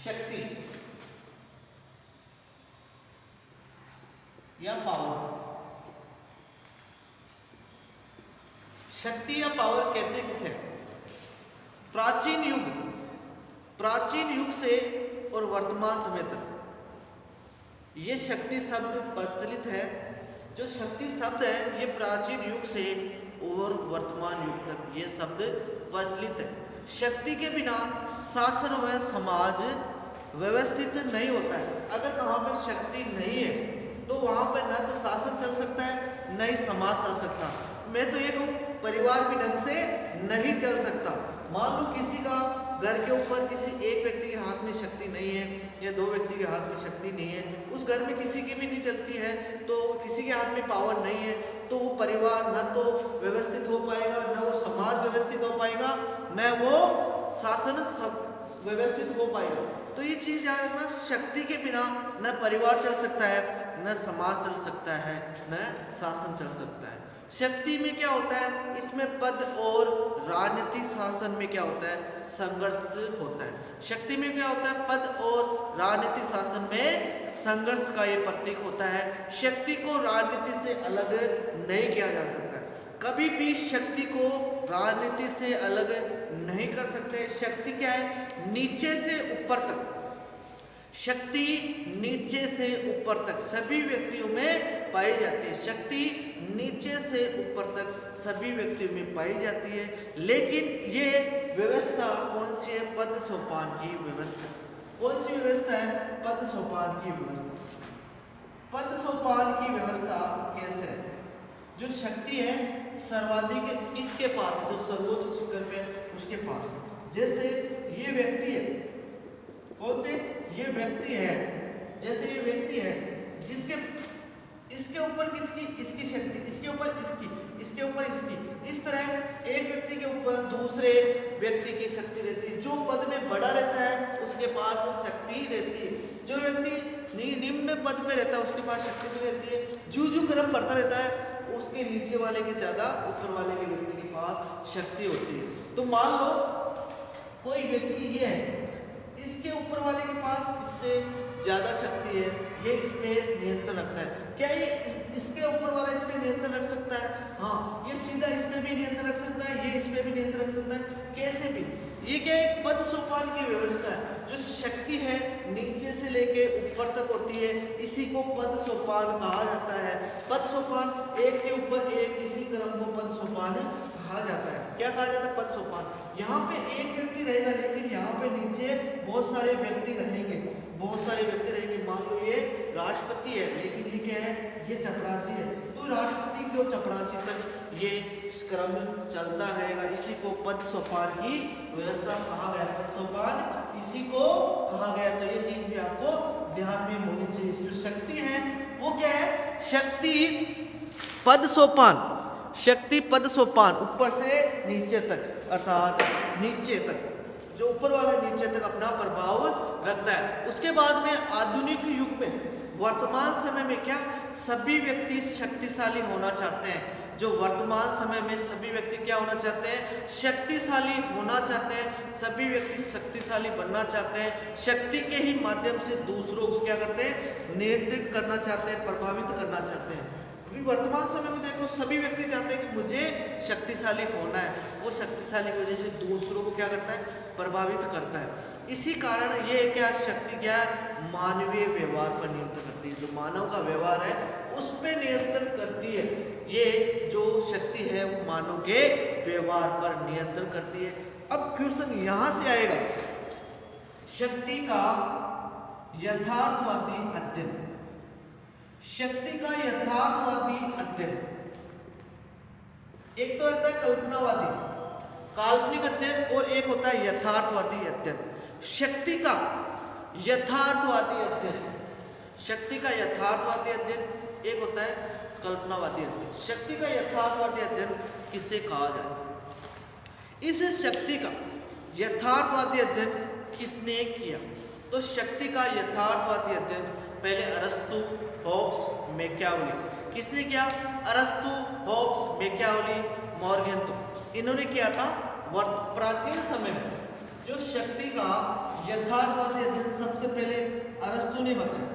शक्ति या पावर। शक्ति या पावर कहते किसे? प्राचीन युग से और वर्तमान समय तक ये शक्ति शब्द प्रचलित है। जो शक्ति शब्द है ये प्राचीन युग से और वर्तमान युग तक ये शब्द प्रचलित है। शक्ति के बिना शासन व समाज व्यवस्थित नहीं होता है। अगर कहाँ पे शक्ति नहीं है तो वहाँ पे न तो शासन चल सकता है न ही समाज चल सकता। मैं तो ये कहूँ परिवार भी ढंग से नहीं चल सकता। मान लो किसी का घर के ऊपर किसी एक व्यक्ति के हाथ में शक्ति नहीं है या दो व्यक्ति के हाथ में शक्ति नहीं है, उस घर में किसी की भी नहीं चलती है, तो किसी के हाथ में पावर नहीं है, तो वो परिवार न तो व्यवस्थित हो पाएगा, न वो समाज व्यवस्थित हो पाएगा, न वो शासन व्यवस्थित हो पाएगा। तो ये चीज़ ध्यान रखना, शक्ति के बिना न परिवार चल सकता है, न समाज चल सकता है, न शासन चल सकता है। शक्ति में क्या होता है? इसमें पद और राजनीति शासन में क्या होता है? संघर्ष होता है। शक्ति में क्या होता है? पद और राजनीति शासन में संघर्ष का ये प्रतीक होता है। शक्ति को राजनीति से अलग नहीं किया जा सकता। कभी भी शक्ति को राजनीति से अलग नहीं कर सकते। शक्ति क्या है? नीचे से ऊपर तक, शक्ति नीचे से ऊपर तक सभी व्यक्तियों में पाई जाती है। शक्ति नीचे से ऊपर तक सभी व्यक्तियों में पाई जाती है। लेकिन ये व्यवस्था कौन सी है? पद सोपान की व्यवस्था। कौन सी व्यवस्था है? पद सोपान की व्यवस्था। पद सोपान की व्यवस्था कैसे है? जो शक्ति है सर्वाधिक इसके पास है, जो सर्वोच्च शिखर पे उसके पास है। जैसे ये व्यक्ति है, कौन से? ये व्यक्ति है। जैसे ये व्यक्ति है जिसके इसके ऊपर किसकी? इसकी शक्ति, इसके ऊपर इसकी, इसके ऊपर इसकी। इस तरह एक व्यक्ति के ऊपर दूसरे व्यक्ति की शक्ति रहती है। जो पद में बड़ा रहता है उसके पास शक्ति रहती है। जो व्यक्ति निम्न पद में रहता है उसके पास शक्ति भी रहती है। जो क्रम बढ़ता रहता है उसके नीचे वाले के ज्यादा ऊपर वाले के व्यक्ति के पास शक्ति होती है। तो मान लो कोई व्यक्ति ये है, इसके ऊपर वाले के पास इससे ज्यादा शक्ति है, ये इस पे नियंत्रण रखता है। क्या ये इसके ऊपर वाला इस पे नियंत्रण रख सकता है? हाँ, ये सीधा इस पे भी नियंत्रण रख सकता है, ये इस पे भी नियंत्रण रख सकता है। कैसे भी ये क्या है? पद सोपान की व्यवस्था है। जो शक्ति है नीचे से लेके ऊपर तक होती है, इसी को पद सोपान कहा जाता है। पद सोपान, एक के ऊपर एक, इसी क्रम को पद सोपान कहा जाता है। क्या कहा जाता है? पद सोपान। यहाँ पे एक व्यक्ति रहेगा लेकिन यहाँ पे नीचे बहुत सारे व्यक्ति रहेंगे, बहुत सारे व्यक्ति रहेंगे। मान लो ये राष्ट्रपति है लेकिन ये क्या है? ये चपरासी है। तो राष्ट्रपति को चपरासी तक ये क्रम चलता रहेगा। इसी को पद सोपान की व्यवस्था कहा गया। पद सोपान इसी को कहा गया। तो ये चीज भी आपको ध्यान में होनी चाहिए। जो शक्ति है वो क्या है? शक्ति पद सोपान, शक्ति पद सोपान, ऊपर से नीचे तक, अर्थात नीचे तक, जो ऊपर वाला नीचे तक अपना प्रभाव रखता है। उसके बाद में आधुनिक युग में, वर्तमान समय में क्या सभी व्यक्ति शक्तिशाली होना चाहते हैं। जो वर्तमान समय में सभी व्यक्ति क्या होना चाहते हैं? शक्तिशाली होना चाहते हैं। सभी व्यक्ति शक्तिशाली बनना चाहते हैं। शक्ति के ही माध्यम से दूसरों को क्या करते हैं? नियंत्रित करना चाहते हैं, प्रभावित करना चाहते हैं। अभी वर्तमान समय में देख लो, सभी व्यक्ति चाहते हैं कि मुझे शक्तिशाली होना है। वो शक्तिशाली की वजह से दूसरों को क्या करता है? प्रभावित करता है। इसी कारण ये क्या शक्ति क्या मानवीय व्यवहार पर नियंत्रण करती है। जो मानव का व्यवहार है उस पर नियंत्रण करती है। ये जो शक्ति है वो मानव के व्यवहार पर नियंत्रण करती है। अब क्वेश्चन यहां से आएगा, शक्ति का यथार्थवादी अध्ययन। शक्ति का यथार्थवादी अध्ययन, एक तो होता है कल्पनावादी, काल्पनिक अध्ययन, और एक होता है यथार्थवादी अध्ययन। शक्ति का यथार्थवादी अध्ययन, शक्ति का यथार्थवादी अध्ययन, एक होता है कल्पनावादी अध्ययन। शक्ति का यथार्थवादी अध्ययन किसे कहा जाए? इस शक्ति का यथार्थवादी अध्ययन किसने किया? तो शक्ति का यथार्थवादी अध्ययन पहले अरस्तु, हॉब्स, मैकियावेली। किसने किया? अरस्तु, हॉब्स, मैकियावेली, मॉर्गेंतो, इन्होंने किया था। प्राचीन समय में जो शक्ति का यथार्थवादी अध्ययन सबसे पहले अरस्तु ने बताया।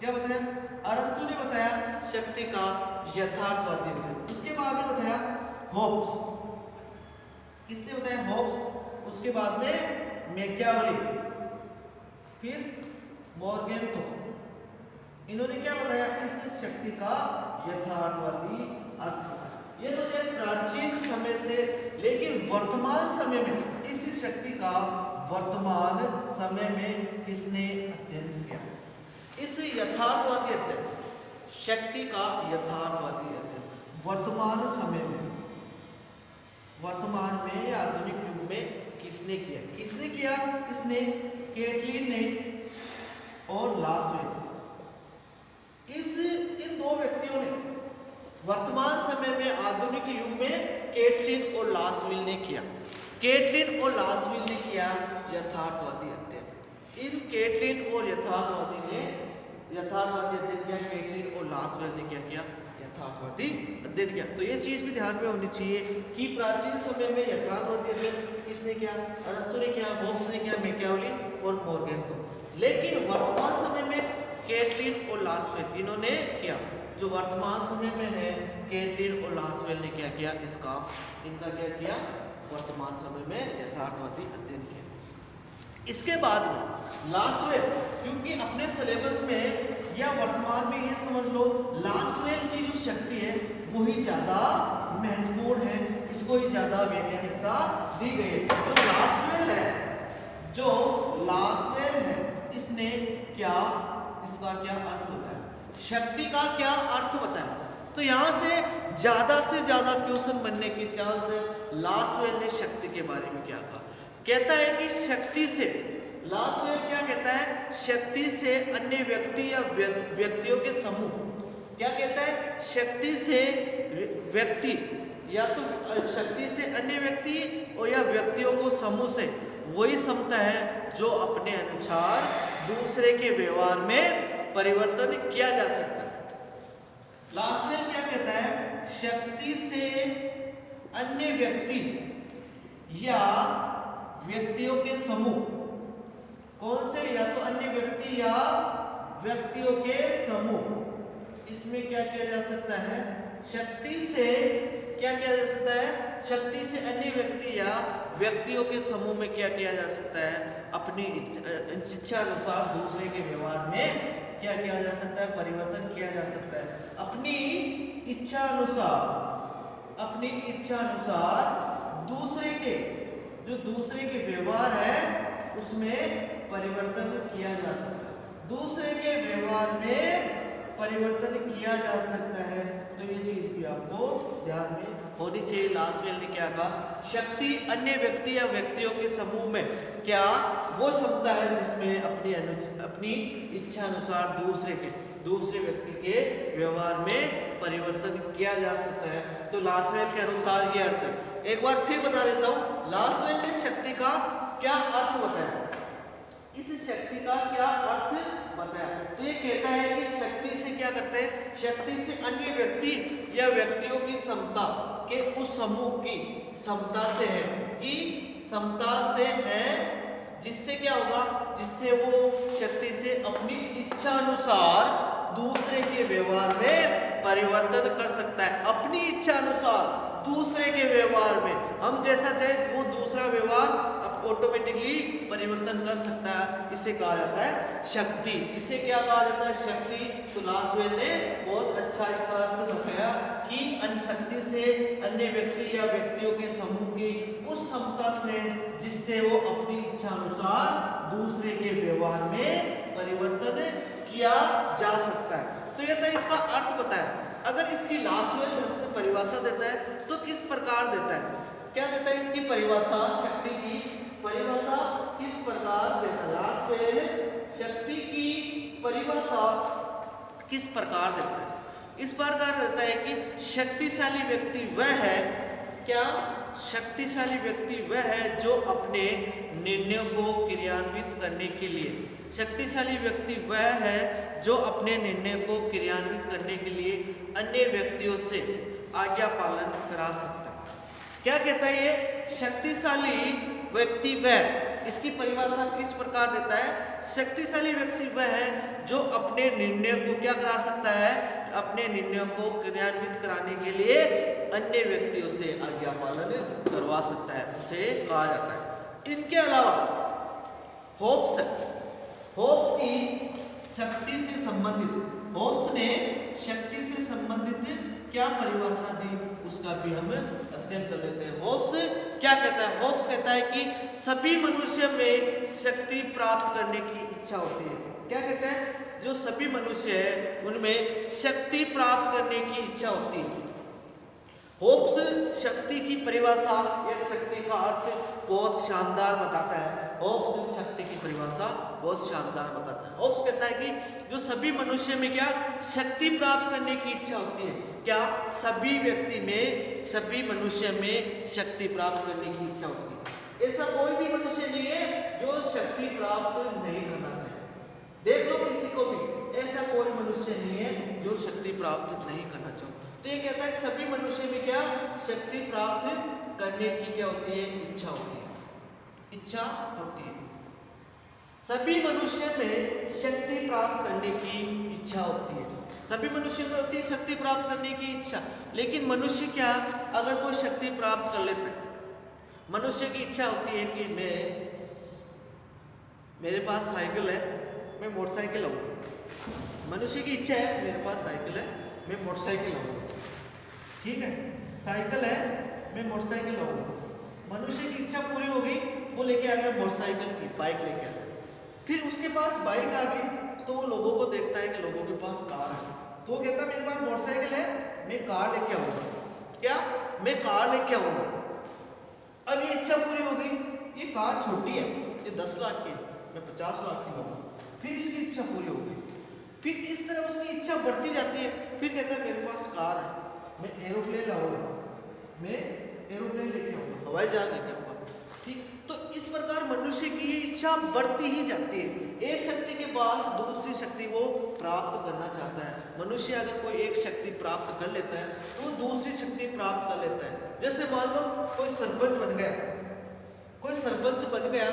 क्या बताया? अरस्तु ने बताया शक्ति का यथार्थवादी अध्ययन। उसके बाद में बताया होब्स। किसने बताया? होब्स। उसके बाद में मैकियावेली, फिर मॉर्गेंतो। इन्होंने क्या बताया? इस शक्ति का यथार्थवादी अर्थ बताया। ये तो थे प्राचीन समय से, लेकिन वर्तमान समय में इस शक्ति का वर्तमान समय में किसने अध्ययन किया? इस यथार्थवादी अध्ययन, शक्ति का यथार्थवादी अध्ययन वर्तमान समय में, वर्तमान में या आधुनिक युग में किसने किया? किसने किया? इसने कैटलिन ने और लासवेल। इन दो व्यक्तियों ने वर्तमान समय में आधुनिक युग में कैटलिन और लासवेल ने किया। कैटलिन और लासवेल ने किया यथार्थवादी अध्ययन। इन कैटलिन और यथार्थवादी अध्ययन किया। कैटलिन और लासवेल ने क्या किया? यथार्थवादी अध्ययन किया। तो ये चीज भी ध्यान में होनी चाहिए कि प्राचीन समय में यथार्थवादी अध्ययन किसने किया? अरस्तु ने किया, होब्स ने किया, मैकियावेली और मॉर्गेंतो। लेकिन वर्तमान समय में कैटलिन और लासवेल इन्होंने किया। जो वर्तमान समय में है, कैटलिन और लासवेल ने क्या किया? इनका क्या किया? वर्तमान समय में यथार्थवादी अध्ययन किया। इसके बाद में लासवेल, क्योंकि अपने सिलेबस में या वर्तमान में ये समझ लो लासवेल की जो शक्ति है वो ही ज्यादा महत्वपूर्ण है, इसको ही ज्यादा वैज्ञानिकता दी गई है। जो लासवेल है इसने क्या, इसका क्या अर्थ बताया? शक्ति का क्या अर्थ बताया? तो यहाँ से ज्यादा क्वेश्चन बनने के चांस है। लासवेल ने शक्ति के बारे में क्या कहा? कहता है कि शक्ति से, लासवेल क्या कहता है? शक्ति से अन्य व्यक्ति या व्यक्तियों के समूह। क्या कहता है? शक्ति से व्यक्ति, या तो शक्ति से अन्य व्यक्ति और या व्यक्तियों को समूह से वही क्षमता है जो अपने अनुसार दूसरे के व्यवहार में परिवर्तन किया जा सकता है। लासवेल क्या कहता है? शक्ति से अन्य व्यक्ति या व्यक्तियों के समूह, कौन से? या तो अन्य व्यक्ति या व्यक्तियों के समूह, इसमें क्या किया जा सकता है? शक्ति से क्या किया जा सकता है? शक्ति से अन्य व्यक्ति या व्यक्तियों के समूह में क्या किया जा सकता है? अपनी इच्छा अनुसार दूसरे के व्यवहार में क्या किया जा सकता है? परिवर्तन किया जा सकता है। अपनी इच्छा अनुसार दूसरे के व्यवहार है उसमें परिवर्तन किया जा सकता है। दूसरे के व्यवहार में परिवर्तन किया जा सकता है। तो ये चीज भी आपको ध्यान में होनी चाहिए। लासवेल ने क्या कहा? शक्ति अन्य व्यक्ति या व्यक्तियों के समूह में क्या वो क्षमता है जिसमें अपनी इच्छा अनुसार दूसरे व्यक्ति के व्यवहार में परिवर्तन किया जा सकता है। तो लासवेल के अनुसार ये अर्थ है। एक बार फिर बता देता हूं, लासवेल ने शक्ति का क्या अर्थ बताया? इस शक्ति का क्या अर्थ बताया? तो ये कहता है कि शक्ति से क्या करते हैं? शक्ति से अन्य व्यक्ति या व्यक्तियों की क्षमता के उस समूह की क्षमता से है जिससे क्या होगा? जिससे वो शक्ति से अपनी इच्छा अनुसार दूसरे के व्यवहार में परिवर्तन कर सकता है। अपनी इच्छा अनुसार दूसरे के व्यवहार में हम जैसा चाहे वो दूसरा व्यवहार ऑटोमेटिकली परिवर्तन कर सकता है। इसे कहा जाता है शक्ति। इसे क्या कहा जाता है? शक्ति। तो लासवेल ने बहुत अच्छा इसका अर्थ बताया कि शक्ति से अन्य व्यक्ति या व्यक्तियों के समूह की उस क्षमता से जिससे वो अपनी इच्छा अनुसार दूसरे के व्यवहार में परिवर्तन किया जा सकता है। तो ये था इसका अर्थ बताया। अगर इसकी लासवेल ढंग से परिभाषा देता है तो किस प्रकार देता है? क्या देता है इसकी परिभाषा? शक्ति की परिभाषा किस प्रकार देता है? लासवेल शक्ति की परिभाषा किस प्रकार देता है? इस प्रकार देता है कि शक्तिशाली व्यक्ति वह है, क्या? शक्तिशाली व्यक्ति वह है जो अपने निर्णयों को क्रियान्वित करने के लिए, शक्तिशाली व्यक्ति वह है जो अपने निर्णय को क्रियान्वित करने के लिए अन्य व्यक्तियों से आज्ञा पालन करा सकता है। क्या कहता है ये? शक्तिशाली व्यक्ति वह इसकी परिभाषा किस प्रकार देता है? शक्तिशाली व्यक्ति वह है जो अपने निर्णय को क्या करा सकता है, अपने निर्णयों को क्रियान्वित कराने के लिए अन्य व्यक्तियों से आज्ञा पालन करवा सकता है, उसे कहा जाता है। इनके अलावा होब्स की शक्ति से संबंधित, होब्स ने शक्ति से संबंधित क्या परिभाषा दी उसका भी हम अध्ययन कर लेते हैं। होब्स क्या कहता है? होब्स कहता है कि सभी मनुष्य में शक्ति प्राप्त करने की इच्छा होती है। क्या कहता है? जो सभी मनुष्य है उनमें शक्ति प्राप्त करने की इच्छा होती है। होब्स शक्ति की परिभाषा या शक्ति का अर्थ बहुत शानदार बताता है। होब्स शक्ति की परिभाषा बहुत शानदार बताता है। होब्स कहता है कि जो सभी मनुष्य में क्या शक्ति प्राप्त करने की इच्छा होती है। क्या सभी व्यक्ति में, सभी मनुष्य में शक्ति प्राप्त करने की इच्छा होती है। ऐसा कोई भी मनुष्य नहीं है जो शक्ति प्राप्त नहीं करना चाहे। देख लो किसी को भी, ऐसा कोई मनुष्य नहीं है जो शक्ति प्राप्त नहीं करना चाहे। तो ये कहता है कि सभी मनुष्य में क्या शक्ति प्राप्त करने की क्या होती है? इच्छा होती है, इच्छा होती है। सभी मनुष्य में शक्ति प्राप्त करने की इच्छा होती है। सभी मनुष्य में होती है शक्ति प्राप्त करने की इच्छा। लेकिन मनुष्य क्या, अगर कोई शक्ति प्राप्त कर लेता है, मनुष्य की इच्छा होती है कि मेरे पास साइकिल है, मैं मोटरसाइकिल लाऊंगा। मनुष्य की इच्छा है मेरे पास साइकिल है, मैं मोटरसाइकिल लाऊंगा। ठीक है, साइकिल है, मैं मोटरसाइकिल लाऊंगा। मनुष्य की इच्छा पूरी हो गई, वो लेके आ गया मोटरसाइकिल की बाइक लेके आ गया। फिर उसके पास बाइक आ गई तो वो लोगों को देखता है कि लोगों के पास कार है, तो वो कहता है मेरे पास मोटरसाइकिल है, मैं कार लेके आऊंगा। क्या? मैं कार लेके आऊंगा। अब ये इच्छा पूरी हो गई, ये कार छोटी है, ये 10 लाख की है, मैं 50 लाख की लाऊंगा। फिर इसकी इच्छा पूरी हो गई। फिर इस तरह उसकी इच्छा बढ़ती जाती है। फिर कहता है मेरे पास कार है, मैं एरोप्लेन लाऊंगा, मैं एरोप्लेन लेके आऊंगा, हवाई जहाज लेके आऊंगा। ठीक, तो इस प्रकार मनुष्य की ये इच्छा बढ़ती ही जाती है। एक शक्ति के बाद दूसरी शक्ति वो प्राप्त करना चाहता है। मनुष्य अगर कोई एक शक्ति प्राप्त कर लेता है तो वो दूसरी शक्ति प्राप्त कर लेता है। जैसे मान लो कोई सरपंच बन गया, कोई सरपंच बन गया,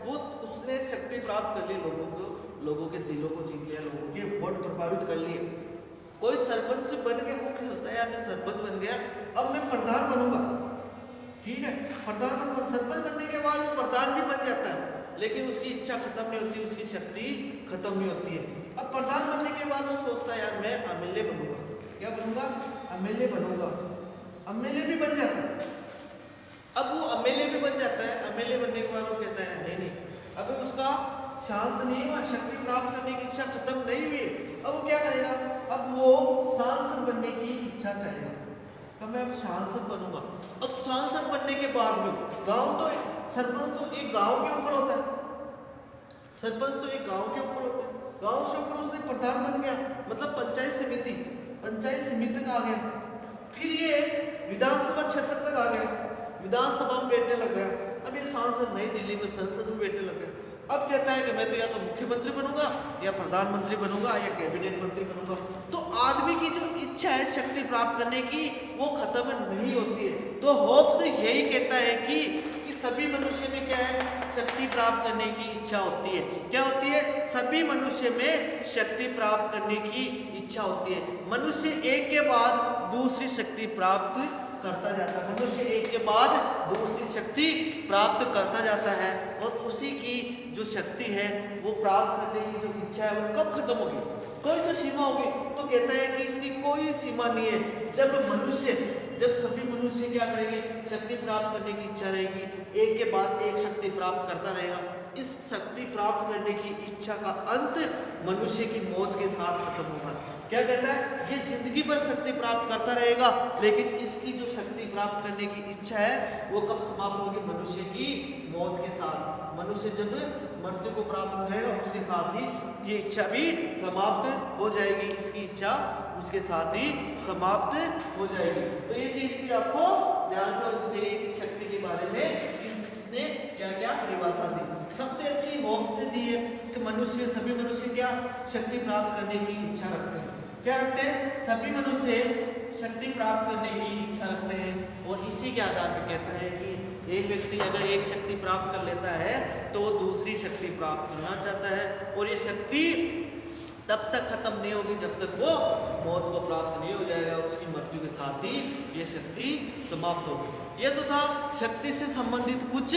वो उसने शक्ति प्राप्त कर ली, लोगों के दिलों को जीत लिया, लोगों के वोट प्रभावित कर लिए। कोई सरपंच बन गया, वो क्या होता है यार, मैं सरपंच बन गया, अब मैं प्रधान बनूंगा। ठीक है, प्रधान बनूंगा। सरपंच बनने के बाद वो प्रधान भी बन जाता है, लेकिन उसकी इच्छा खत्म नहीं होती, उसकी शक्ति खत्म नहीं होती है। अब प्रधान बनने के बाद वो सोचता है यार मैं एमएलए बनूंगा। क्या बनूंगा? एमएलए बनूंगा। एमएलए भी बन जाता है। अब वो एमएलए भी बन जाता है। एमएलए बनने के बाद वो कहता है नहीं, अभी उसका शांत नहीं हुआ, शक्ति प्राप्त करने की इच्छा खत्म नहीं हुई। अब वो क्या करेगा? अब वो सांसद बनने की इच्छा चाहेगा, तो मैं अब सांसद बनूंगा। अब सांसद बनने के बाद भी सरपंच तो एक गांव के ऊपर होता है, सरपंच तो एक गांव के ऊपर होता है। गांव से ऊपर उसने प्रधान बन गया, मतलब पंचायत समिति का आ गया। फिर ये विधानसभा क्षेत्र तक आ गया, विधानसभा में बैठने लग गया। अब ये सांसद नई दिल्ली में संसद में बैठने लग गया। अब कहता है कि मैं तो या तो मुख्यमंत्री बनूंगा, या प्रधानमंत्री बनूंगा, या कैबिनेट मंत्री बनूंगा। तो आदमी की जो इच्छा है शक्ति प्राप्त करने की, वो खत्म नहीं होती है। तो होब्स यही कहता है कि सभी मनुष्य में क्या है, शक्ति प्राप्त करने की इच्छा होती है। क्या होती है? सभी मनुष्य में शक्ति प्राप्त करने की इच्छा होती है। मनुष्य एक के बाद दूसरी शक्ति प्राप्त करता जाता है। मनुष्य एक के बाद दूसरी शक्ति प्राप्त करता जाता है, और उसी की जो शक्ति है वो प्राप्त करने की जो इच्छा है वो कब खत्म होगी? कोई तो सीमा होगी। तो कहता है कि इसकी कोई सीमा नहीं है। जब सभी मनुष्य क्या करेंगे, शक्ति प्राप्त करने की इच्छा रहेगी, एक के बाद एक शक्ति प्राप्त करता रहेगा। इस शक्ति प्राप्त करने की इच्छा का अंत मनुष्य की मौत के साथ खत्म होगा। क्या कहता है? ये जिंदगी भर शक्ति प्राप्त करता रहेगा, लेकिन इसकी जो शक्ति प्राप्त करने की इच्छा है वो कब समाप्त होगी? मनुष्य की मौत के साथ। मनुष्य जब मृत्यु को प्राप्त हो जाएगा, उसके साथ ही ये इच्छा भी समाप्त हो जाएगी। इसकी इच्छा उसके साथ ही समाप्त हो जाएगी। तो ये चीज भी आपको ध्यान में होनी चाहिए कि शक्ति के बारे में किसने क्या क्या परिभाषा दी। सबसे अच्छी होब्स ने दी है कि सभी मनुष्य क्या शक्ति प्राप्त करने की इच्छा रखते हैं। क्या रखते हैं? सभी मनुष्य शक्ति प्राप्त करने की इच्छा रखते हैं, और इसी के आधार पर कहता है कि एक व्यक्ति अगर एक शक्ति प्राप्त कर लेता है तो वो दूसरी शक्ति प्राप्त करना चाहता है, और ये शक्ति तब तक खत्म नहीं होगी जब तक वो मौत को प्राप्त नहीं हो जाएगा, उसकी मृत्यु के साथ ही ये शक्ति समाप्त होगी। ये तो था शक्ति से संबंधित कुछ